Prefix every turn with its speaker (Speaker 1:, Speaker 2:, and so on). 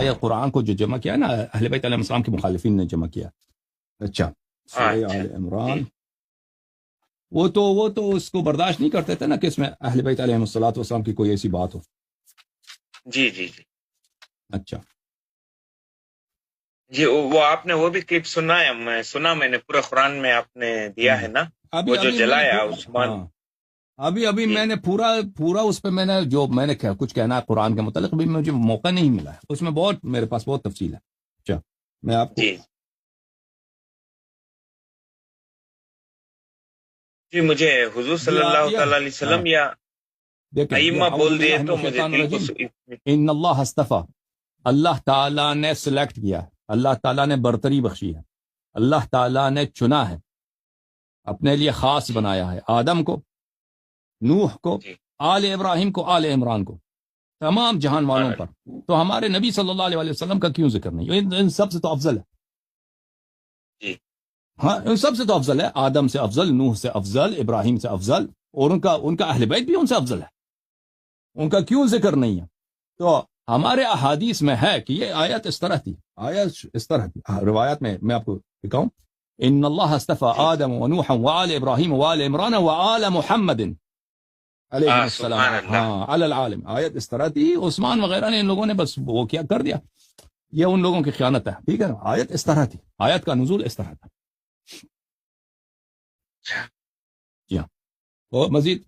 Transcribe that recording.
Speaker 1: سورہ قرآن کو جو جمع کیا ہے نا اہل بیت علیہ السلام کے مخالفین نے جمع کیا. اچھا سورہ آل عمران وہ تو اس کو برداشت نہیں کرتے تھے نا کہ اس میں اہل بیت علیہ السلام کی کوئی ایسی بات ہو.
Speaker 2: جی جی جی
Speaker 1: اچھا
Speaker 2: جی وہ آپ نے وہ بھی کلپ سنا ہے؟ میں نے پورا قرآن میں آپ نے دیا ہے نا وہ جو جلایا عثمان.
Speaker 1: ابھی میں نے پورا اس پہ میں نے کچھ کہنا ہے قرآن کے متعلق ابھی مجھے موقع نہیں ملا ہے. اس میں میرے پاس بہت تفصیل ہے. اچھا میں آپ کو
Speaker 2: جی مجھے حضور صلی اللہ تعالی علیہ وسلم یا ائمہ بول دیے تو مجھے دل کو
Speaker 1: ان اللہ اصطفیٰ، اللہ تعالیٰ نے سلیکٹ کیا، اللہ تعالیٰ نے برتری بخشی ہے، اللہ تعالیٰ نے چنا ہے، اپنے لیے خاص بنایا ہے آدم کو، نوح کو، آل ابراہیم کو، آل عمران کو، تمام جہان والوں پر. تو ہمارے نبی صلی اللہ علیہ وسلم کا کیوں ذکر نہیں؟ ان سب سے تو افضل ہے. ہاں ان سب سے تو افضل ہے، آدم سے افضل، نوح سے افضل، ابراہیم سے افضل، اور ان کا اہل بیت بھی ان سے افضل ہے. ان کا کیوں ذکر نہیں ہے؟ تو ہمارے احادیث میں ہے کہ یہ آیت اس طرح تھی، روایات میں آپ کو دکھاؤں. ان اللہ اصطفى آدم ونوحا وآل ابراہیم وآل عمران وآل محمد علیہ السلام علی العالم. آیت اس طرح تھی، عثمان وغیرہ نے ان لوگوں نے بس وہ کیا کر دیا، یہ ان لوگوں کی خیانت ہے. ٹھیک ہے نا، آیت اس طرح تھی، آیت کا نزول اس طرح تھا. جی ہاں. اور مزید